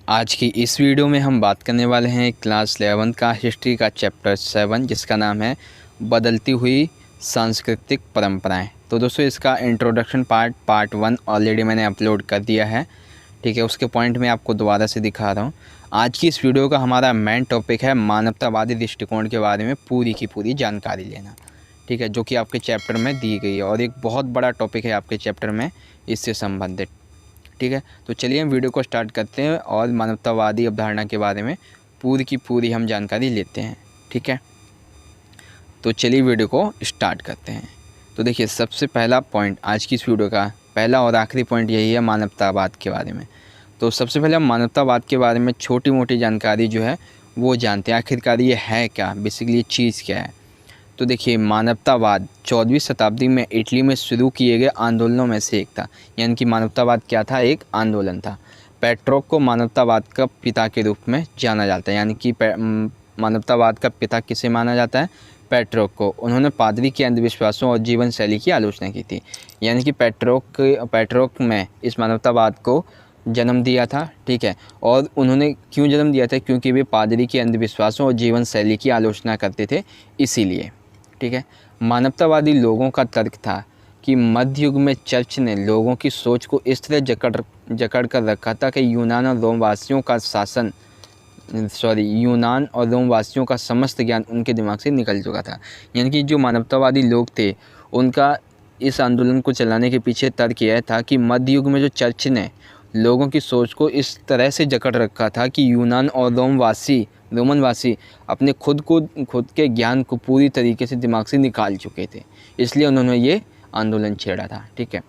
आज की इस वीडियो में हम बात करने वाले हैं क्लास 11 का हिस्ट्री का चैप्टर 7 जिसका नाम है बदलती हुई सांस्कृतिक परंपराएं। तो दोस्तों इसका इंट्रोडक्शन पार्ट 1 ऑलरेडी मैंने अपलोड कर दिया है। ठीक है, उसके पॉइंट में आपको दोबारा से दिखा रहा हूँ। आज की इस वीडियो का हमारा मेन टॉपिक है मानवतावादी दृष्टिकोण के बारे में पूरी की पूरी जानकारी लेना। ठीक है, जो कि आपके चैप्टर में दी गई है और एक बहुत बड़ा टॉपिक है आपके चैप्टर में इससे संबंधित। ठीक है, तो चलिए हम वीडियो को स्टार्ट करते हैं और मानवतावादी अवधारणा के बारे में पूरी की पूरी हम जानकारी लेते हैं। ठीक है, तो चलिए वीडियो को स्टार्ट करते हैं। तो देखिए, सबसे पहला पॉइंट आज की इस वीडियो का पहला और आखिरी पॉइंट यही है मानवतावाद के बारे में। तो सबसे पहले हम मानवतावाद के बारे में छोटी मोटी जानकारी जो है वो जानते हैं। आखिरकार ये है क्या, बेसिकली ये चीज़ क्या है। तो देखिए, मानवतावाद 14वीं शताब्दी में इटली में शुरू किए गए आंदोलनों में से एक था। यानी कि मानवतावाद क्या था, एक आंदोलन था। पेट्रोक को मानवतावाद का पिता के रूप में जाना जाता है। यानी कि मानवतावाद का पिता किसे माना जाता है, पेट्रोक को। उन्होंने पादरी के अंधविश्वासों और जीवन शैली की आलोचना की थी। यानी कि पेट्रोक में इस मानवतावाद को जन्म दिया था। ठीक है, और उन्होंने क्यों जन्म दिया था, क्योंकि वे पादरी के अंधविश्वासों और जीवन शैली की आलोचना करते थे, इसीलिए। ठीक है, मानवतावादी लोगों का तर्क था कि मध्य युग में चर्च ने लोगों की सोच को इस तरह जकड़ कर रखा था कि यूनान और रोम वासियों का समस्त ज्ञान उनके दिमाग से निकल चुका था। यानी कि जो मानवतावादी लोग थे उनका इस आंदोलन को चलाने के पीछे तर्क यह था कि मध्य युग में जो चर्च ने लोगों की सोच को इस तरह से जकड़ रखा था कि यूनान और रोमन वासी अपने खुद के ज्ञान को पूरी तरीके से दिमाग से निकाल चुके थे, इसलिए उन्होंने ये आंदोलन छेड़ा था। ठीक है,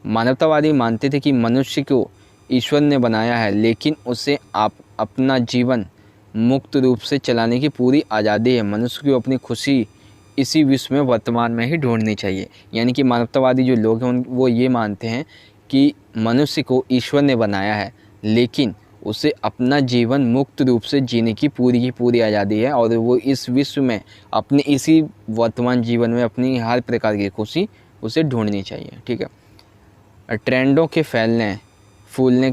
मानवतावादी मानते थे कि मनुष्य को ईश्वर ने बनाया है, लेकिन उसे अपना जीवन मुक्त रूप से चलाने की पूरी आज़ादी है। मनुष्य को अपनी खुशी इसी विश्व में वर्तमान में ही ढूंढनी चाहिए। यानी कि मानवतावादी जो लोग हैं वो ये मानते हैं कि मनुष्य को ईश्वर ने बनाया है, लेकिन उसे अपना जीवन मुक्त रूप से जीने की पूरी आज़ादी है और वो इस विश्व में अपने इसी वर्तमान जीवन में अपनी हर प्रकार की खुशी उसे ढूंढनी चाहिए। ठीक है, ट्रेंडों के फूलने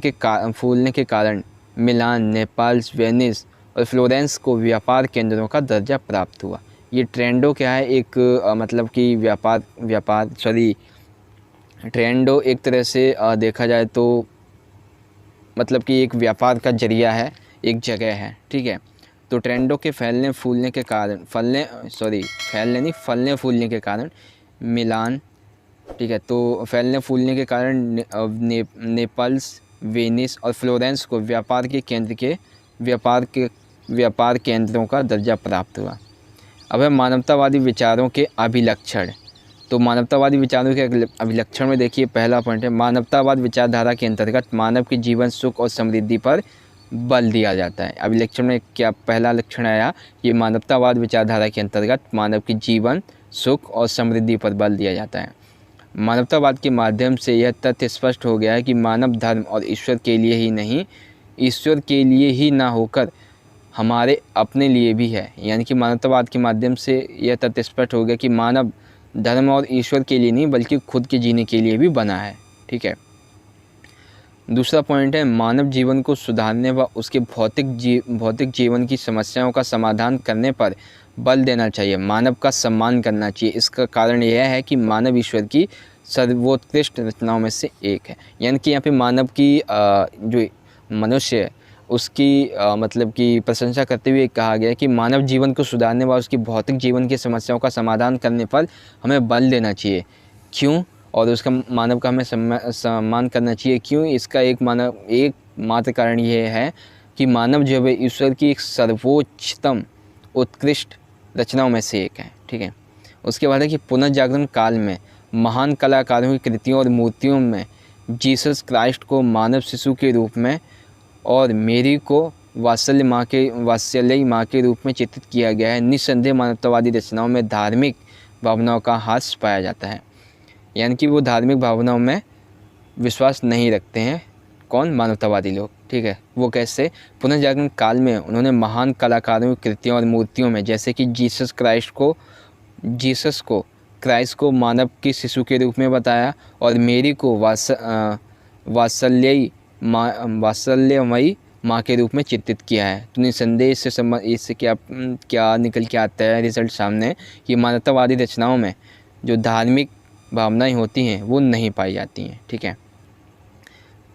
के कारण मिलान, नेपल्स, वेनिस और फ्लोरेंस को व्यापार केंद्रों का दर्जा प्राप्त हुआ। ये ट्रेंडो क्या है, एक मतलब कि ट्रेंडो एक तरह से देखा जाए तो मतलब कि एक व्यापार का जरिया है, एक जगह है। ठीक है, तो ट्रेंडों के फैलने फूलने के कारण मिलान, ठीक है, तो फैलने फूलने के कारण नेपल्स, वेनिस और फ्लोरेंस को व्यापार केंद्रों का दर्जा प्राप्त हुआ। अब है मानवतावादी विचारों के अभिलक्षण। तो मानवतावादी विचारों के अभिलक्षण में देखिए, पहला पॉइंट है मानवतावाद विचारधारा के अंतर्गत मानव के जीवन, सुख और समृद्धि पर बल दिया जाता है। अभिलक्षण में क्या पहला लक्षण आया, ये मानवतावाद विचारधारा के अंतर्गत मानव के जीवन, सुख और समृद्धि पर बल दिया जाता है। मानवतावाद के माध्यम से यह तथ्य स्पष्ट हो गया है कि मानव धर्म और ईश्वर के लिए ही ना होकर हमारे अपने लिए भी है। यानी कि मानवतावाद के माध्यम से यह तथ्य स्पष्ट हो गया कि मानव धर्म और ईश्वर के लिए नहीं बल्कि खुद के जीने के लिए भी बना है। ठीक है, दूसरा पॉइंट है मानव जीवन को सुधारने व उसके भौतिक जीवन की समस्याओं का समाधान करने पर बल देना चाहिए, मानव का सम्मान करना चाहिए। इसका कारण यह है कि मानव ईश्वर की सर्वोत्कृष्ट रचनाओं में से एक है। यानी कि यहाँ पे मानव की जो मनुष्य है उसकी मतलब कि प्रशंसा करते हुए कहा गया है कि मानव जीवन को सुधारने व उसकी भौतिक जीवन की समस्याओं का समाधान करने पर हमें बल देना चाहिए। क्यों, और उसका मानव का हमें सम्मान करना चाहिए, क्यों? इसका एक मात्र कारण ये है कि मानव जो है ईश्वर की एक सर्वोच्चतम उत्कृष्ट रचनाओं में से एक है। ठीक है, उसके बाद है कि पुनर्जागरण काल में महान कलाकारों की कृतियों और मूर्तियों में जीसस क्राइस्ट को मानव शिशु के रूप में और मेरी को वात्सल्यी माँ के रूप में चित्रित किया गया है। निस्संदेह मानवतावादी रचनाओं में धार्मिक भावनाओं का हास्य पाया जाता है। यानी कि वो धार्मिक भावनाओं में विश्वास नहीं रखते हैं, कौन? मानवतावादी लोग। ठीक है, वो कैसे? पुनर्जागरण काल में उन्होंने महान कलाकारों की कृतियों और मूर्तियों में जैसे कि क्राइस्ट को मानव के शिशु के रूप में बताया और मेरी को वात्सल्यमयी माँ के रूप में चित्रित किया है। तो निसंदेह इससे क्या निकल के आता है रिजल्ट सामने कि मानवतावादी रचनाओं में जो धार्मिक भावनाएं होती हैं वो नहीं पाई जाती हैं। ठीक है,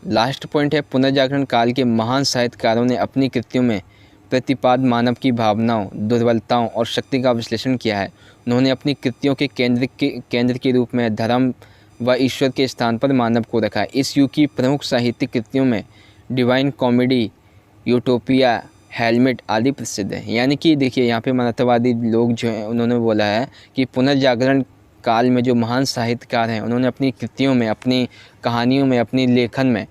लास्ट पॉइंट है, पुनर्जागरण काल के महान साहित्यकारों ने अपनी कृतियों में प्रतिपाद मानव की भावनाओं, दुर्बलताओं और शक्ति का विश्लेषण किया है। उन्होंने अपनी कृतियों के केंद्र के रूप में धर्म व ईश्वर के स्थान पर मानव को रखा है। इस युग की प्रमुख साहित्यिक कृतियों में डिवाइन कॉमेडी, यूटोपिया, हेलमेट आदि प्रसिद्ध है। यानी कि देखिए यहाँ पे मानवतावादी लोग जो हैं उन्होंने बोला है कि पुनर्जागरण काल में जो महान साहित्यकार हैं उन्होंने अपनी कृतियों में, अपनी कहानियों में, अपनी लेखन में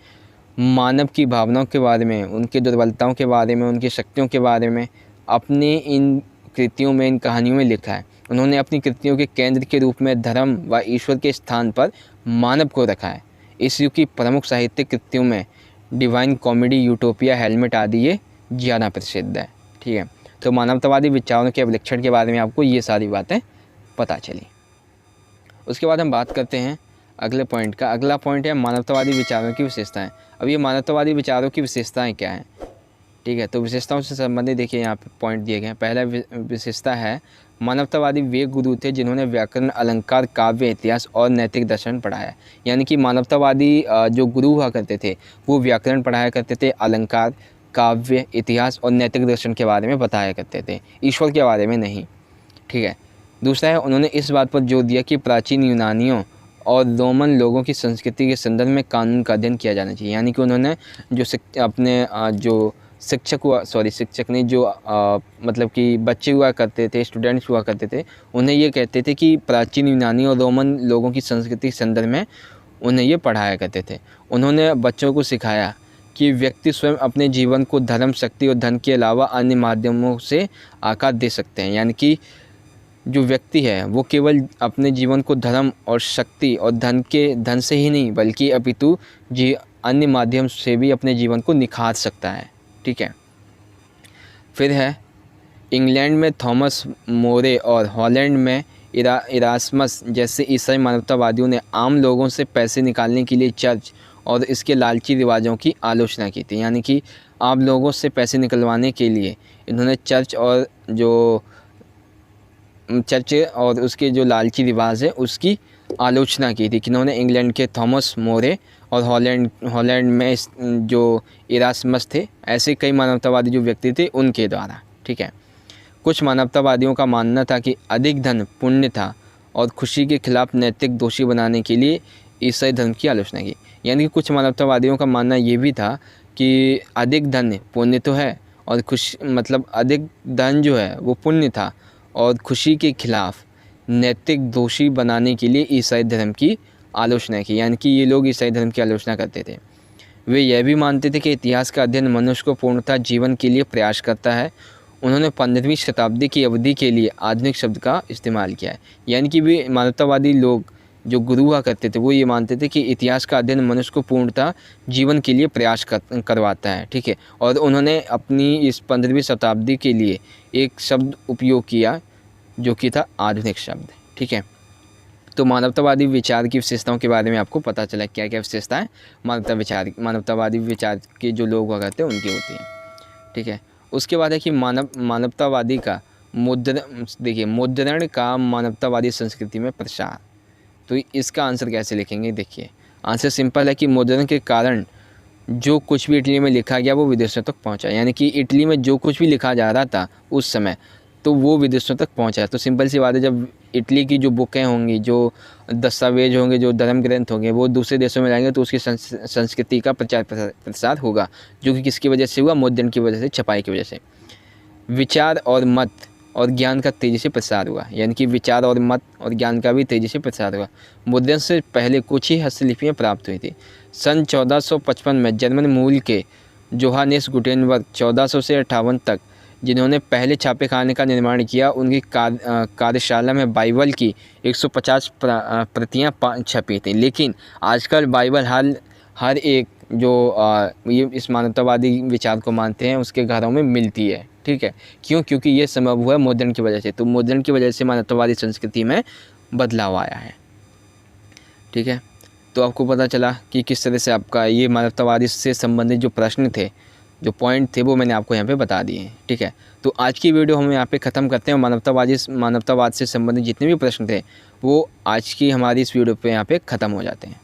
मानव की भावनाओं के बारे में, उनकी दुर्बलताओं के बारे में, उनकी शक्तियों के बारे में अपनी इन कृतियों में, इन कहानियों में लिखा है। उन्होंने अपनी कृतियों के केंद्र के रूप में धर्म व ईश्वर के स्थान पर मानव को रखा है। इस युग की प्रमुख साहित्यिक कृतियों में डिवाइन कॉमेडी, यूटोपिया, हेलमेट आदि ये ज़्यादा प्रसिद्ध है। ठीक है, तो मानवतावादी विचारों के अवलक्षण के बारे में आपको ये सारी बातें पता चली। उसके बाद हम बात करते हैं अगले पॉइंट का। अगला पॉइंट है मानवतावादी विचारों की विशेषताएं। अब ये मानवतावादी विचारों की विशेषताएं क्या हैं? ठीक है, तो विशेषताओं से संबंधित देखिए यहाँ पे पॉइंट दिए गए हैं। पहला विशेषता है, मानवतावादी वे गुरु थे जिन्होंने व्याकरण, अलंकार, काव्य, इतिहास और नैतिक दर्शन पढ़ाया। यानी कि मानवतावादी जो गुरु हुआ करते थे वो व्याकरण पढ़ाया करते थे, अलंकार, काव्य, इतिहास और नैतिक दर्शन के बारे में बताया करते थे, ईश्वर के बारे में नहीं। ठीक है, दूसरा है, उन्होंने इस बात पर जोर दिया कि प्राचीन यूनानियों और रोमन लोगों की संस्कृति के संदर्भ में कानून का अध्ययन किया जाना चाहिए। यानी कि उन्होंने जो शिक्षक नहीं, जो मतलब कि बच्चे हुआ करते थे, स्टूडेंट्स हुआ करते थे, उन्हें ये कहते थे कि प्राचीन यूनानी और रोमन लोगों की संस्कृति के संदर्भ में उन्हें ये पढ़ाया करते थे। उन्होंने बच्चों को सिखाया कि व्यक्ति स्वयं अपने जीवन को धर्म, शक्ति और धन के अलावा अन्य माध्यमों से आकार दे सकते हैं। यानी कि जो व्यक्ति है वो केवल अपने जीवन को धर्म और शक्ति और धन से ही नहीं बल्कि अपितु अन्य माध्यम से भी अपने जीवन को निखार सकता है। ठीक है, फिर है, इंग्लैंड में थॉमस मोरे और हॉलैंड में इरास्मस जैसे ईसाई मानवतावादियों ने आम लोगों से पैसे निकालने के लिए चर्च और इसके लालची रिवाजों की आलोचना की थी। यानी कि आम लोगों से पैसे निकलवाने के लिए इन्होंने चर्च और उसके जो लालची रिवाज है उसकी आलोचना की थी। किन्होंने? इंग्लैंड के थॉमस मोरे और हॉलैंड में जो इरास्मस थे, ऐसे कई मानवतावादी जो व्यक्ति थे उनके द्वारा। ठीक है, कुछ मानवतावादियों का मानना था कि अधिक धन पुण्य था और खुशी के खिलाफ नैतिक दोषी बनाने के लिए ईसाई धर्म की आलोचना की। यानी कि कुछ मानवतावादियों का मानना ये भी था कि अधिक धन पुण्य तो है और अधिक धन जो है वो पुण्य था और खुशी के खिलाफ नैतिक दोषी बनाने के लिए ईसाई धर्म की आलोचना की। यानी कि ये लोग ईसाई धर्म की आलोचना करते थे। वे यह भी मानते थे कि इतिहास का अध्ययन मनुष्य को पूर्णतः जीवन के लिए प्रयास करता है। उन्होंने 15वीं शताब्दी की अवधि के लिए आधुनिक शब्द का इस्तेमाल किया है। यानी कि वे मानवतावादी लोग जो गुरु हुआ करते थे वो ये मानते थे कि इतिहास का अध्ययन मनुष्य को पूर्णतः जीवन के लिए प्रयास करवाता है। ठीक है, और उन्होंने अपनी इस 15वीं शताब्दी के लिए एक शब्द उपयोग किया जो कि था आधुनिक शब्द। ठीक है, तो मानवतावादी विचार की विशेषताओं के बारे में आपको पता चला क्या क्या विशेषताएं मानवतावादी विचार के जो लोग हुआ करते हैं उनकी होती हैं। ठीक है, उसके बाद है कि मानवतावादी का मुद्रण का मानवतावादी संस्कृति में प्रसार। तो इसका आंसर कैसे लिखेंगे? देखिए, आंसर सिंपल है कि मुद्रण के कारण जो कुछ भी इटली में लिखा गया वो विदेशों तक पहुंचा। यानी कि इटली में जो कुछ भी लिखा जा रहा था उस समय तो वो विदेशों तक पहुंचा है। तो सिंपल सी बात है, जब इटली की जो बुकें होंगी, जो दस्तावेज होंगे, जो धर्म ग्रंथ होंगे वो दूसरे देशों में जाएंगे तो उसकी संस्कृति का प्रचार प्रसार होगा, जो कि किसकी वजह से हुआ? मुद्रण की वजह से, छपाई की वजह से। विचार और मत और ज्ञान का तेज़ी से प्रसार हुआ। यानी कि विचार और मत और ज्ञान का भी तेज़ी से प्रसार हुआ। मुद्रण से पहले कुछ ही हस्तलिपियाँ प्राप्त हुई थी। सन 1455 में जर्मन मूल के जोहानेस गुटेनबर्ग 1400 से 58 तक जिन्होंने पहले छापे खाने का निर्माण किया, उनकी कार्यशाला में बाइबल की 150 प्रतियाँ छपी थी। लेकिन आजकल बाइबल हर एक जो ये इस मानवतावादी विचार को मानते हैं उसके घरों में मिलती है। ठीक है, क्योंकि ये संभव हुआ मुद्रण की वजह से। तो मुद्रण की वजह से मानवतावादी संस्कृति में बदलाव आया है। ठीक है, तो आपको पता चला कि किस तरह से आपका ये मानवतावादी से संबंधित जो प्रश्न थे जो पॉइंट थे वो मैंने आपको यहाँ पे बता दिए हैं। ठीक है, तो आज की वीडियो हम यहाँ पे ख़त्म करते हैं। मानवतावाद से संबंधित जितने भी प्रश्न थे वो आज की हमारी इस वीडियो पे यहाँ पे ख़त्म हो जाते हैं।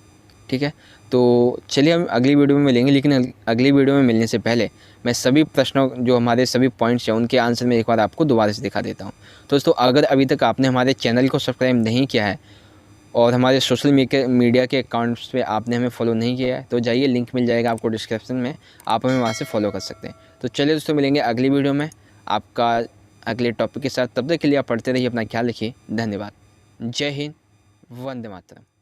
ठीक है, तो चलिए हम अगली वीडियो में मिलेंगे, लेकिन अगली वीडियो में मिलने से पहले मैं सभी प्रश्नों जो हमारे सभी पॉइंट्स हैं उनके आंसर में एक बार आपको दोबारा से दिखा देता हूँ। दोस्तों, अगर अभी तक आपने हमारे चैनल को सब्सक्राइब नहीं किया है और हमारे सोशल मीडिया के अकाउंट्स पे आपने हमें फॉलो नहीं किया है तो जाइए, लिंक मिल जाएगा आपको डिस्क्रिप्शन में, आप हमें वहाँ से फॉलो कर सकते हैं। तो चलिए दोस्तों, मिलेंगे अगली वीडियो में आपका अगले टॉपिक के साथ। तब तक के लिए आप पढ़ते रहिए, अपना ख्याल रखिए। धन्यवाद। जय हिंद, वंदे मातरम।